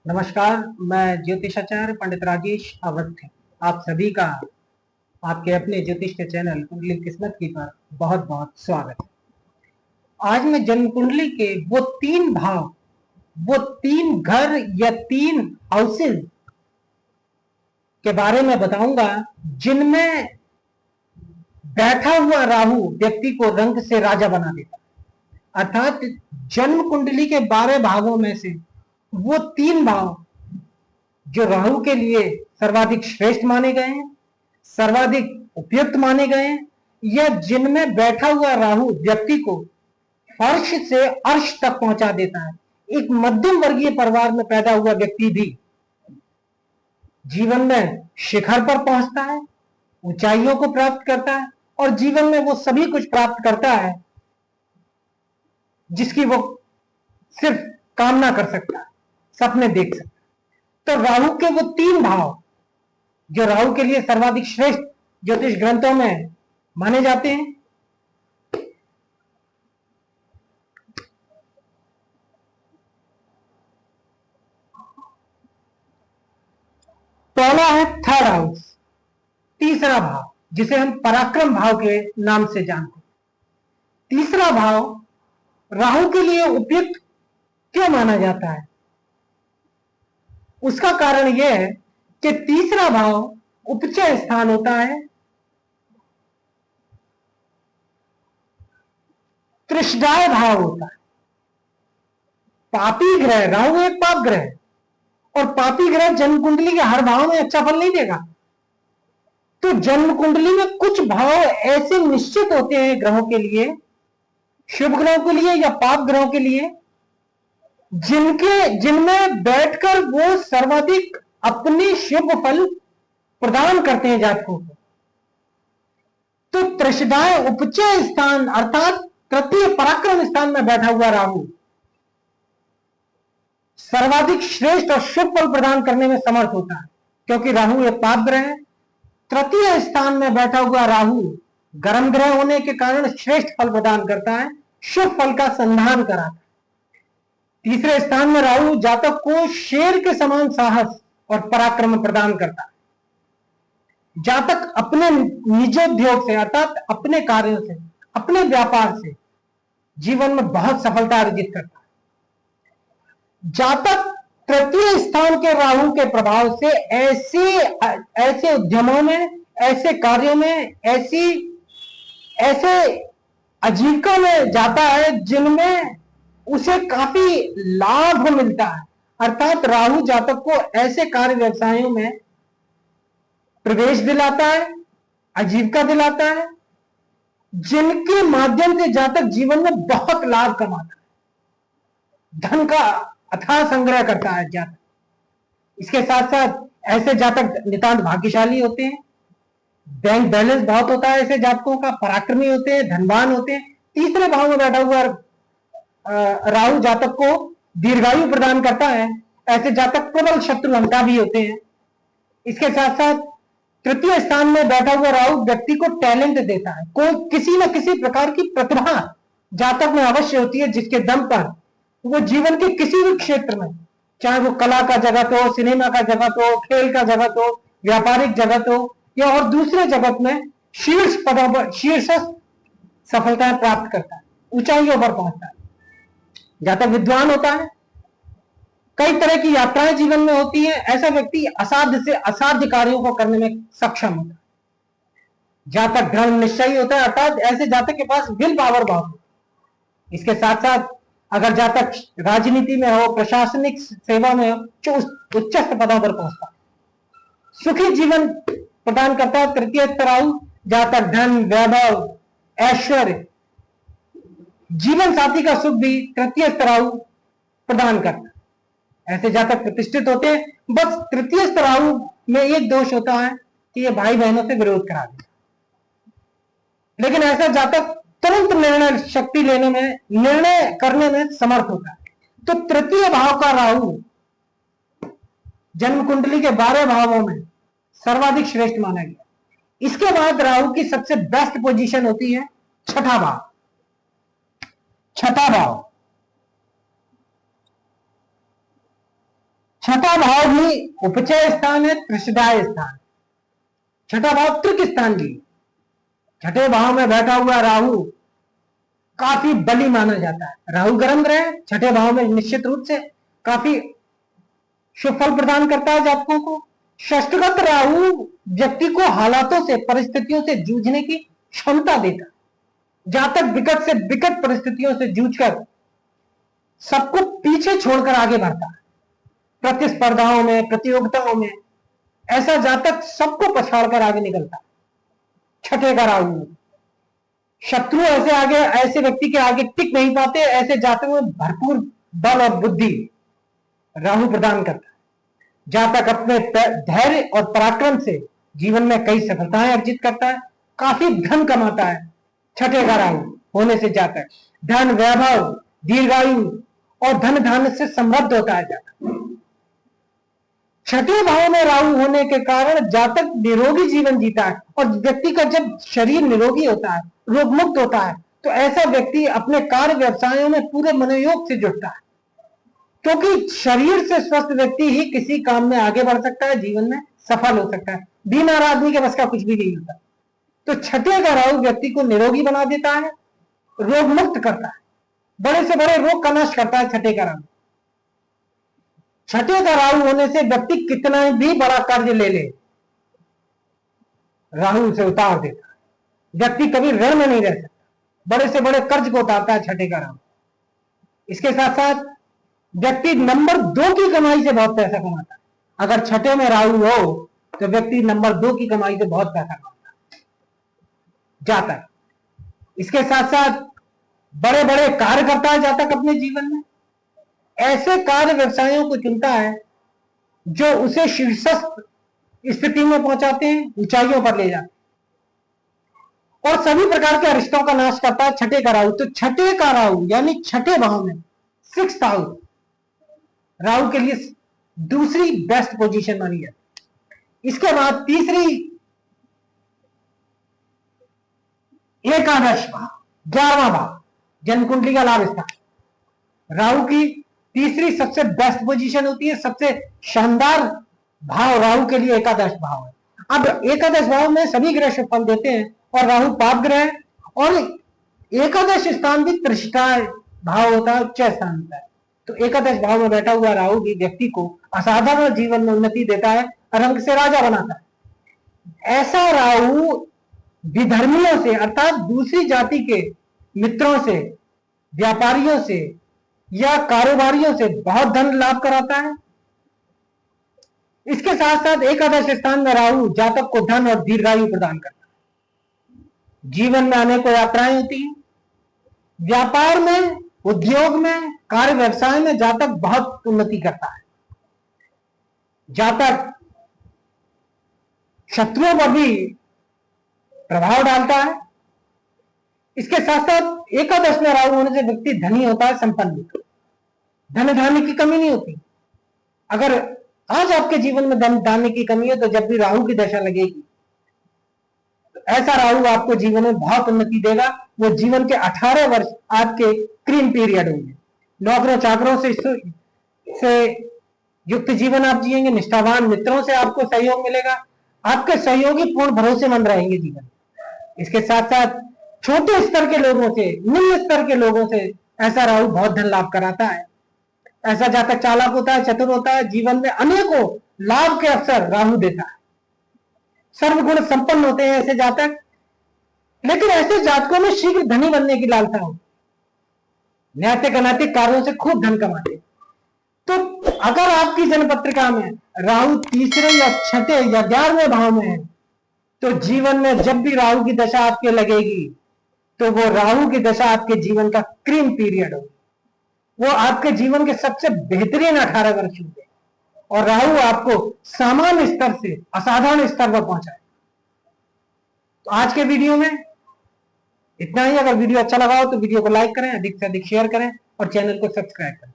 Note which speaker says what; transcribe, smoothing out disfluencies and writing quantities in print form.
Speaker 1: नमस्कार। मैं ज्योतिषाचार्य पंडित राजेश अवस्थी आप सभी का आपके अपने ज्योतिष के चैनल कुंडली किस्मत की पर बहुत बहुत स्वागत है। आज मैं जन्म कुंडली के वो तीन भाव, वो तीन घर या तीन हाउसेस के बारे में बताऊंगा जिनमें बैठा हुआ राहु व्यक्ति को रंग से राजा बना देता है। अर्थात जन्म कुंडली के 12 भावों में से वो तीन भाव जो राहु के लिए सर्वाधिक श्रेष्ठ माने गए हैं, सर्वाधिक उपयुक्त माने गए हैं, या जिनमें बैठा हुआ राहु व्यक्ति को फर्श से अर्श तक पहुंचा देता है। एक मध्यम वर्गीय परिवार में पैदा हुआ व्यक्ति भी जीवन में शिखर पर पहुंचता है, ऊंचाइयों को प्राप्त करता है और जीवन में वो सभी कुछ प्राप्त करता है जिसकी वो सिर्फ कामना कर सकता है, सपने देख सकता है। तो राहु के वो तीन भाव जो राहु के लिए सर्वाधिक श्रेष्ठ ज्योतिष ग्रंथों में माने जाते हैं, पहला है थर्ड हाउस, तीसरा भाव जिसे हम पराक्रम भाव के नाम से जानते हैं। तीसरा भाव राहु के लिए उपयुक्त क्यों माना जाता है? उसका कारण यह है कि तीसरा भाव उपचय स्थान होता है, त्रिशदाय भाव होता है। पापी ग्रह, राहु एक पाप ग्रह है और पापी ग्रह जन्म कुंडली के हर भाव में अच्छा फल नहीं देगा। तो जन्म कुंडली में कुछ भाव ऐसे निश्चित होते हैं ग्रहों के लिए, शुभ ग्रहों के लिए या पाप ग्रहों के लिए, जिनमें बैठकर वो सर्वाधिक अपने शुभ फल प्रदान करते हैं जातकों को। तो त्रिशदाय उपचय स्थान अर्थात तृतीय पराक्रम स्थान में बैठा हुआ राहु सर्वाधिक श्रेष्ठ और शुभ फल प्रदान करने में समर्थ होता है, क्योंकि राहु एक पाप ग्रह है। तृतीय स्थान में बैठा हुआ राहु गर्म ग्रह होने के कारण श्रेष्ठ फल प्रदान करता है, शुभ फल का संधान कराता है। तीसरे स्थान में राहु जातक को शेर के समान साहस और पराक्रम प्रदान करता है। जातक अपने निजोद्योग से अर्थात अपने कार्यों से, अपने व्यापार से जीवन में बहुत सफलता अर्जित करता है। जातक तृतीय स्थान के राहु के प्रभाव से ऐसे उद्यमों में, ऐसे कार्यों में, ऐसे आजीविका में जाता है जिनमें उसे काफी लाभ मिलता है। अर्थात राहु जातक को ऐसे कार्य व्यवसायों में प्रवेश दिलाता है, आजीविका दिलाता है, जिनके माध्यम से जातक जीवन में बहुत लाभ कमाता है, धन का अथाह संग्रह करता है जातक। इसके साथ साथ ऐसे जातक नितांत भाग्यशाली होते हैं, बैंक बैलेंस बहुत होता है ऐसे जातकों का, पराक्रमी होते हैं, धनवान होते हैं। तीसरे भाव में बैठा हुआ राहु जातक को दीर्घायु प्रदान करता है। ऐसे जातक प्रबल शत्रुहंता भी होते हैं। इसके साथ साथ तृतीय स्थान में बैठा हुआ राहु व्यक्ति को टैलेंट देता है, कोई किसी न किसी प्रकार की प्रतिभा जातक में अवश्य होती है, जिसके दम पर वो जीवन के किसी भी क्षेत्र में, चाहे वो कला का जगत हो, सिनेमा का जगत हो, खेल का जगत हो, व्यापारिक जगत हो या और दूसरे जगत में शीर्ष पदों पर, शीर्ष सफलताएं प्राप्त करता है, ऊंचाइयों पर पहुंचता है। जातक विद्वान होता है, कई तरह की यात्राएं जीवन में होती है। ऐसा व्यक्ति असाध्य से असाध्य कार्यों को करने में सक्षम होता है। जातक दृढ़ निश्चयी होता है, अर्थात ऐसे जातक के पास विल पावर बहुत होती है। इसके साथ साथ अगर जातक राजनीति में हो, प्रशासनिक सेवा में हो, जो उच्चस्थ पदों पर पहुंचता है, सुखी जीवन प्रदान करता है। तृतीय राहु जातक धन, वैभव, ऐश्वर्य, जीवन साथी का सुख भी तृतीय राहु प्रदान करता है। ऐसे जातक प्रतिष्ठित होते हैं। बस तृतीय राहु में एक दोष होता है कि ये भाई बहनों से विरोध करा देता, लेकिन ऐसा जातक तुरंत निर्णय शक्ति लेने में, निर्णय करने में समर्थ होता है। तो तृतीय भाव का राहु जन्म कुंडली के 12 भावों में सर्वाधिक श्रेष्ठ माना गया। इसके बाद राहु की सबसे बेस्ट पोजीशन होती है छठा भाव। छठा भाव छठा भाव भी उपचय स्थान है, त्रिशदाय स्थान। छठा भाव त्रिक स्थान भी। छठे भाव में बैठा हुआ राहु काफी बली माना जाता है। राहु गर्म ग्रह छठे भाव में निश्चित रूप से काफी शुभ फल प्रदान करता है जातकों को। षष्ठगत राहु व्यक्ति को हालातों से, परिस्थितियों से जूझने की क्षमता देता है। जातक विकट से विकट परिस्थितियों से जूझकर सबको पीछे छोड़कर आगे बढ़ता है। प्रतिस्पर्धाओं में, प्रतियोगिताओं में ऐसा जातक सबको पछाड़कर आगे निकलता है। छठे का राहु, शत्रु ऐसे व्यक्ति के आगे टिक नहीं पाते। ऐसे जातक में भरपूर बल और बुद्धि राहु प्रदान करता है। जातक अपने धैर्य और पराक्रम से जीवन में कई सफलताएं अर्जित करता है, काफी धन कमाता है। छठे का राहु होने से जातक धन, वैभव, दीर्घायु और धन धान्य से समृद्ध होता है जातक। छठे भाव में राहु होने के कारण जातक निरोगी जीवन जीता है। और व्यक्ति का जब शरीर निरोगी होता है, रोग मुक्त होता है, तो ऐसा व्यक्ति अपने कार्य व्यवसायों में पूरे मनोयोग से जुटता है। क्योंकि शरीर से स्वस्थ व्यक्ति ही किसी काम में आगे बढ़ सकता है, जीवन में सफल हो सकता है। बीमार आदमी के बस का कुछ भी नहीं होता। तो छठे का राहु व्यक्ति को निरोगी बना देता है, रोग मुक्त करता है, बड़े से बड़े रोग का नाश करता है छठे का राहु। छठे का राहु होने से व्यक्ति कितना भी बड़ा कर्ज ले ले, राहु उसे उतार देता है। व्यक्ति कभी ऋण में नहीं रह सकता, बड़े से बड़े कर्ज को उतारता है छठे का राहु। इसके साथ साथ व्यक्ति नंबर 2 की कमाई से बहुत पैसा कमाता है। अगर छठे में राहु हो तो व्यक्ति नंबर 2 की कमाई से बहुत पैसा कमाता है जातक। इसके साथ साथ बड़े बड़े कार्य करता है जातक अपने जीवन में। ऐसे कार्य व्यवसायों को चुनता है जो उसे शीर्षस्थ स्थिति में पहुंचाते हैं, ऊंचाइयों पर ले जाते हैं। और सभी प्रकार के अरिष्टों का नाश करता है छठे का राहु। तो छठे का राहु यानी छठे भाव में, 6th हाउस, राहु के लिए दूसरी बेस्ट पोजीशन मानी जाती। इसके बाद तीसरी एकादश भाव, 11वां भाव, जन्म कुंडली का लाभ स्थान। राहु की तीसरी सबसे बेस्ट पोजीशन होती है, सबसे शानदार भाव राहु के लिए एकादश भाव है। अब एकादश भाव में सभी ग्रह शुभ फल देते हैं और राहु पाप ग्रह है। और एकादश स्थान भी त्रिशदाय भाव होता है, उच्च स्थान होता है। तो एकादश भाव में बैठा हुआ राहु भी व्यक्ति को असाधारण जीवन में उन्नति देता है, रंग से राजा बनाता है। ऐसा राहु विधर्मियों से अर्थात दूसरी जाति के मित्रों से, व्यापारियों से या कारोबारियों से बहुत धन लाभ कराता है। इसके साथ साथ एकादश स्थान में राहु जातक को धन और दीर्घायु प्रदान करता है। जीवन में अनेकों यात्राएं होती हैं। व्यापार में, उद्योग में, कार्य व्यवसाय में जातक बहुत उन्नति करता है। जातक शत्रुओं पर भी प्रभाव डालता है। इसके साथ साथ एकादश में राहु होने से व्यक्ति धनी होता है, संपन्न होता है, धन धान्य की कमी नहीं होती। अगर आज आपके जीवन में धन धान्य की कमी है तो जब भी राहु की दशा लगेगी तो ऐसा राहु आपको जीवन में बहुत उन्नति देगा। वो जीवन के 18 वर्ष आपके क्रीम पीरियड होंगे। नौकरों चाकरों से युक्त जीवन आप जिएंगे। निष्ठावान मित्रों से आपको सहयोग मिलेगा। आपके सहयोगी पूर्ण भरोसेमंद रहेंगे जीवन। इसके साथ साथ छोटे स्तर के लोगों से, निम्न स्तर के लोगों से ऐसा राहु बहुत धन लाभ कराता है। ऐसा जातक चालाक होता है, चतुर होता है, जीवन में अनेकों लाभ के अवसर राहु देता है। सर्वगुण संपन्न होते हैं ऐसे जातक। लेकिन ऐसे जातकों में शीघ्र धनी बनने की लालसा हो, नैतिक अनैतिक कार्यों से खूब धन कमाते। तो अगर आपकी जन्म पत्रिका में राहु तीसरे या छठे या 11वें भाव में है तो जीवन में जब भी राहु की दशा आपके लगेगी तो वो राहु की दशा आपके जीवन का क्रीम पीरियड होगी। वो आपके जीवन के सबसे बेहतरीन 18 वर्ष होंगे और राहु आपको सामान्य स्तर से असाधारण स्तर पर पहुंचाए। तो आज के वीडियो में इतना ही। अगर वीडियो अच्छा लगा हो तो वीडियो को लाइक करें, अधिक से अधिक शेयर करें और चैनल को सब्सक्राइब करें।